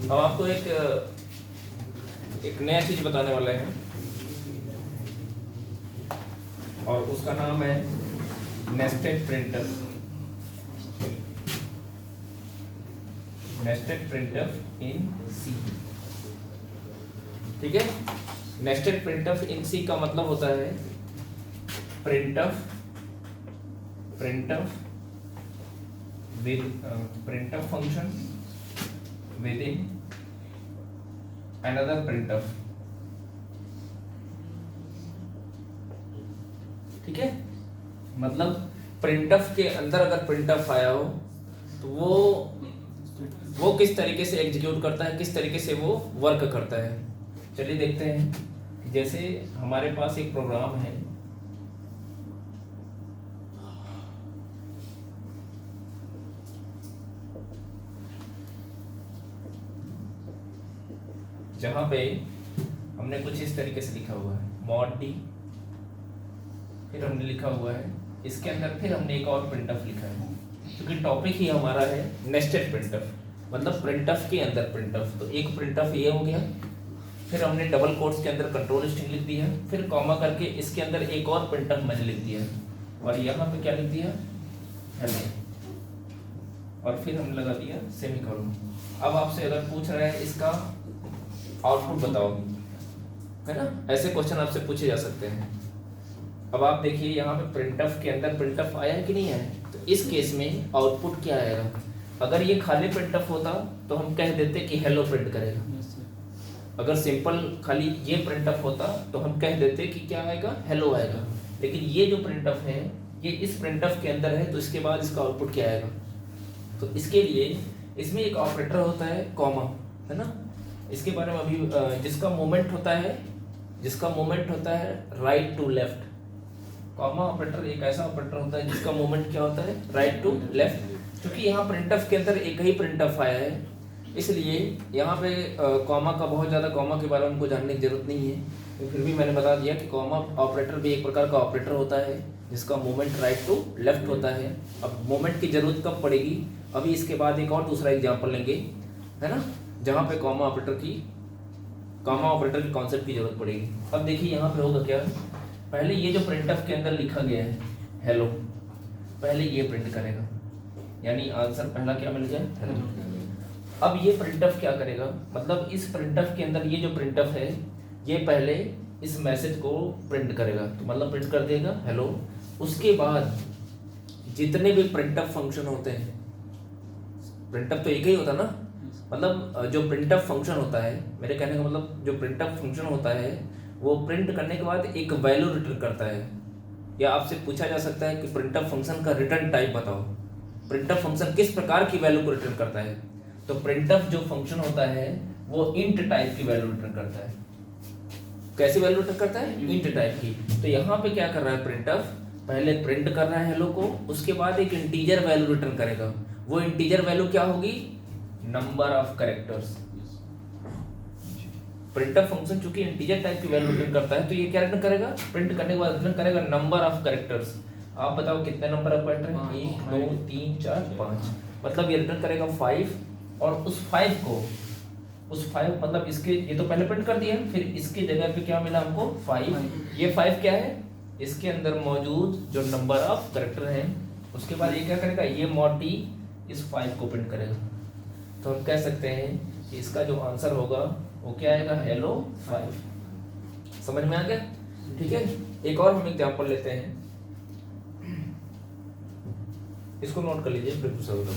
अब आपको एक नया चीज बताने वाले हैं और उसका नाम है नेस्टेड प्रिंटफ। नेस्टेड प्रिंटफ इन सी। ठीक है, नेस्टेड प्रिंटफ इन सी का मतलब होता है printf function with in another printf। ठीक है, मतलब printf के अंदर अगर printf आया हो तो वो किस तरीके से एग्जीक्यूट करता है, किस तरीके से वो वर्क करता है। चलिए देखते हैं। जैसे हमारे पास एक प्रोग्राम है, जहां पे हमने कुछ इस तरीके से लिखा हुआ है mod d, फिर हमने लिखा हुआ है इसके अंदर, फिर हमने एक और printf लिखा है, क्योंकि टॉपिक ही हमारा है नेस्टेड printf, मतलब printf के अंदर printf। तो एक printf ये हो गया, फिर हमने डबल कोट्स के अंदर कंट्रोल स्ट्रिंग लिख दिया, फिर कॉमा करके इसके अंदर एक और printf मैंने लिख दिया, और यहाँ पे क्या लिख दिया, हेलो, और फिर हमने लगा दिया सेमीकोलन। अब आपसे अगर पूछ रहा है इसका आउटपुट बताओ, है ना, ऐसे क्वेश्चन आपसे पूछे जा सकते हैं। अब आप देखिए यहाँ पे printf के अंदर printf आया है कि नहीं आया, तो इस केस में आउटपुट क्या आएगा। अगर ये खाली printf होता तो हम कह देते कि हेलो प्रिंट करेगा। अगर सिंपल खाली ये printf होता तो हम कह देते कि क्या आएगा, हेलो आएगा। लेकिन ये जो printf है ये इस printf के अंदर है, तो इसके बाद इसका आउटपुट क्या आएगा। तो इसके लिए इसमें एक ऑपरेटर होता है कॉमा, है ना, इसके बारे में अभी जिसका मोमेंट होता है right to left. Comma operator एक ऐसा ऑपरेटर होता है जिसका मोमेंट क्या होता है, राइट टू लेफ्ट। क्योंकि यहाँ printf के अंदर एक ही printf आया है, इसलिए यहाँ पे कॉमा का बहुत ज़्यादा कॉमा के बारे में हमको जानने की जरूरत नहीं है, तो फिर भी मैंने बता दिया कि कॉमा ऑपरेटर भी एक प्रकार का ऑपरेटर होता है जिसका मोमेंट राइट टू लेफ्ट होता है। अब मोमेंट की जरूरत कब पड़ेगी, अभी इसके बाद एक और दूसरा एग्जाम्पल लेंगे, है ना, जहाँ पे कॉमा ऑपरेटर की कॉन्सेप्ट की जरूरत पड़ेगी। अब देखिए यहाँ पे होगा क्या, पहले ये जो printf के अंदर लिखा गया है हेलो, पहले ये प्रिंट करेगा, यानी आंसर पहला क्या मिल गया, हेलो। अब ये printf क्या करेगा, मतलब इस printf के अंदर ये जो printf है ये पहले इस मैसेज को प्रिंट करेगा, तो मतलब प्रिंट कर देगा हेलो। उसके बाद जितने भी printf फंक्शन होते हैं, printf तो एक ही होता ना, मतलब जो printf फंक्शन होता है, मेरे कहने का मतलब जो printf फंक्शन होता है वो प्रिंट करने के बाद एक वैल्यू रिटर्न करता है। या आपसे पूछा जा सकता है कि printf फंक्शन का रिटर्न टाइप बताओ, printf फंक्शन किस प्रकार की वैल्यू को रिटर्न करता है। तो printf जो फंक्शन होता है वो int टाइप की वैल्यू रिटर्न करता है। कैसी वैल्यू रिटर्न करता है, int टाइप की। तो यहाँ पे क्या कर रहा है printf, पहले प्रिंट कर रहा है हेलो को, उसके बाद एक इंटीजर वैल्यू रिटर्न करेगा। वो इंटीजर वैल्यू क्या होगी, number of characters. printf function चूंकि इंटीजर टाइप की वैल्यू रिटर्न करता है, तो ये क्या रिटर्न करेगा, प्रिंट करने के बाद रिटर्न करेगा नंबर ऑफ कैरेक्टर्स। आप बताओ कितने नंबर ऑफ कैरेक्टर हैं, 1 2 3 4 5, मतलब ये रिटर्न करेगा 5। और उस 5 मतलब इसके, ये तो पहले प्रिंट कर दिया, फिर इसकी जगह पे क्या मिला हमको 5। ये 5 क्या है, इसके अंदर मौजूद जो नंबर ऑफ कैरेक्टर हैं। उसके बाद ये क्या करेगा, ये mod d इस 5 को प्रिंट करेगा। तो हम कह सकते हैं कि इसका जो आंसर होगा वो क्या आएगा, हेलो 5। समझ में आ गया, ठीक है। एक और हम एग्जांपल लेते हैं, इसको नोट कर लीजिए फिर दूसरा होगा।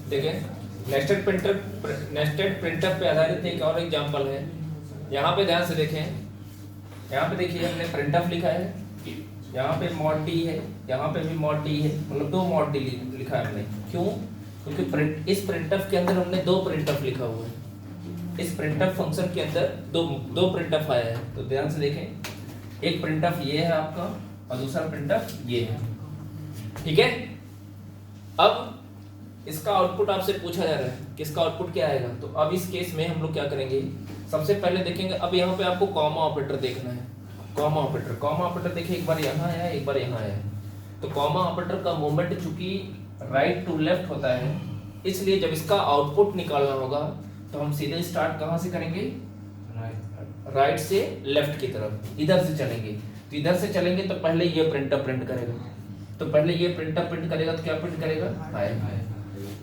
देखिए नेस्टेड प्रिंटर पे आधारित एक और एग्जांपल है। यहाँ पे ध्यान से देखें, यहाँ पे देखिए हमने printf लिखा है, यहाँ पे mod d है, यहाँ पे भी mod d है, मतलब 2 mod d लिखा है हमने। क्यों, क्योंकि इस printf के अंदर हमने 2 printf लिखा हुआ है। इस printf फंक्शन के अंदर दो printf आया है। तो ध्यान से देखें, एक printf ये है आपका और दूसरा printf ये है, ठीक है। अब इसका आउटपुट आपसे पूछा जा रहा है कि इसका आउटपुट क्या आएगा। तो अब इस केस में हम लोग क्या करेंगे, सबसे पहले देखेंगे, अब यहाँ पे आपको कॉमा ऑपरेटर देखना है। कॉमा ऑपरेटर देखिए, एक बार यहाँ आया, एक बार यहाँ आया। तो कॉमा ऑपरेटर का मूवमेंट चूंकि राइट टू लेफ्ट होता है, इसलिए जब इसका आउटपुट निकालना होगा तो हम सीधे स्टार्ट कहाँ से करेंगे, राइट से लेफ्ट की तरफ, इधर से चलेंगे। तो इधर से चलेंगे तो पहले ये प्रिंटर प्रिंट करेगा, तो पहले ये प्रिंटर प्रिंट करेगा तो क्या प्रिंट करेगा, हाय।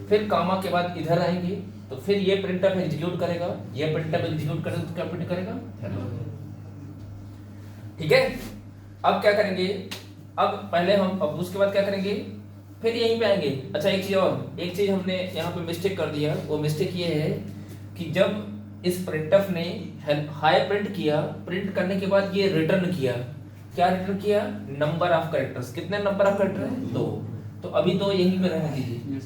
फिर कामा के बाद इधर आएंगे तो फिर ये प्रिंटर एग्जीक्यूट करेगा, ये प्रिंटर एग्जीक्यूट करेगा तो क्या प्रिंट करेगा, हेलो। ठीक है, अब क्या करेंगे, अब पहले हम, अब उसके बाद क्या करेंगे, फिर यहीं पे आएंगे। अच्छा एक चीज और, एक चीज हमने यहाँ पे मिस्टेक कर दिया, वो मिस्टेक ये है कि जब इस प्रिंटफ ने हाई प्रिंट किया, प्रिंट करने के बाद ये रिटर्न किया, क्या रिटर्न किया, नंबर ऑफ कैरेक्टर्स। कितने नंबर ऑफ कैरेक्टर है, 2। तो अभी 2 यहीं पे रहने दीजिए।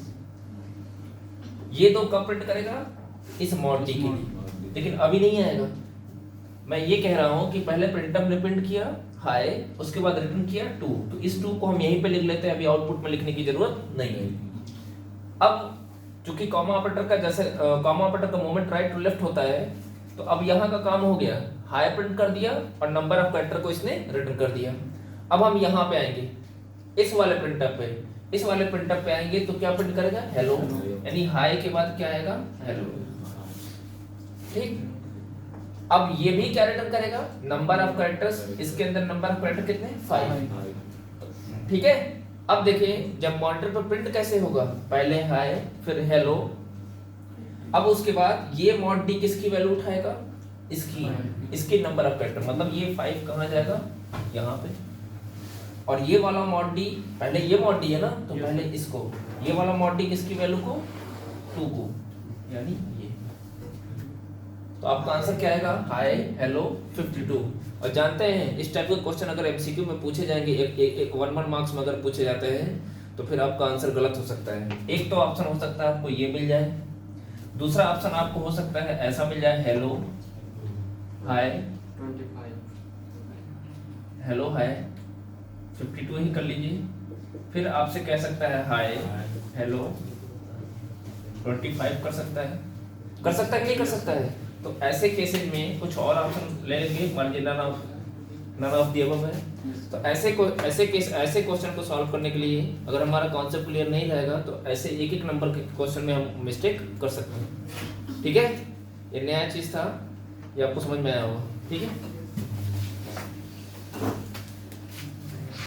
ये 2 कब प्रिंट करेगा, इस मॉड डी के लिए, लेकिन अभी नहीं आएगा। मैं ये कह रहा हूं कि पहले प्रिंटफ ने प्रिंट किया हाई, उसके बाद रिटर्न किया 2, तो इस 2 को हम यहीं पे लिख लेते हैं, अभी आउटपुट में लिखने की जरूरत नहीं है। अब चूंकि कॉमा ऑपरेटर का जैसे कॉमा ऑपरेटर का मूवमेंट राइट टू लेफ्ट होता है, तो अब यहाँ का काम हो गया, हाई प्रिंट कर दिया और नंबर ऑफ कैरेक्टर को इसने रिटर्न कर दिया। अब हम यहाँ पे आएंगे, इस वाले प्रिंटअप पे, इस वाले प्रिंटअप पे आएंगे तो क्या प्रिंट करेगा, हेलो, यानी हाई के बाद क्या आएगा, हेलो। ठीक, अब ये भी क्या रिटर्न करेगा, नंबर ऑफ कैरेक्टर्स, इसके अंदर नंबर ऑफ कैरेक्टर कितने, 5। ठीक है, अब देखिए जब मॉनिटर पर प्रिंट कैसे होगा, पहले हाई फिर हेलो, अब उसके बाद ये मॉड डी किसकी वैल्यू उठाएगा, इसकी नंबर ऑफ कैरेक्टर, मतलब ये 5 कहाँ जाएगा, यहाँ पे। और ये वाला मॉड डी, पहले ये मॉड डी है ना, तो पहले इसको, ये वाला मॉड डी किसकी वैल्यू को, 2 को, यानी ये। तो आपका आंसर क्या आएगा, हाय हेलो 52। और जानते हैं इस टाइप के क्वेश्चन अगर एमसीक्यू में पूछे जाएंगे, एक 1 मार्क्स में अगर पूछे जाते हैं, तो फिर आपका आंसर गलत हो सकता है। एक तो ऑप्शन हो सकता है आपको ये मिल जाए, दूसरा ऑप्शन आपको हो सकता है ऐसा मिल जाए, हेलो हाय 25, हेलो हाय 52 ही कर लीजिए। फिर आपसे कह सकता है हाय हेलो 25 कर सकता है कि नहीं कर सकता है। तो ऐसे केसेज में कुछ और ऑप्शन ले लेंगे, मान लीजिए नन ऑफ द अबव है। तो ऐसे क्वेश्चन को सॉल्व करने के लिए अगर हमारा कॉन्सेप्ट क्लियर नहीं रहेगा तो ऐसे एक नंबर के क्वेश्चन में हम मिस्टेक कर सकते हैं। ठीक है, ये नया चीज था, ये आपको समझ में आया होगा। ठीक है।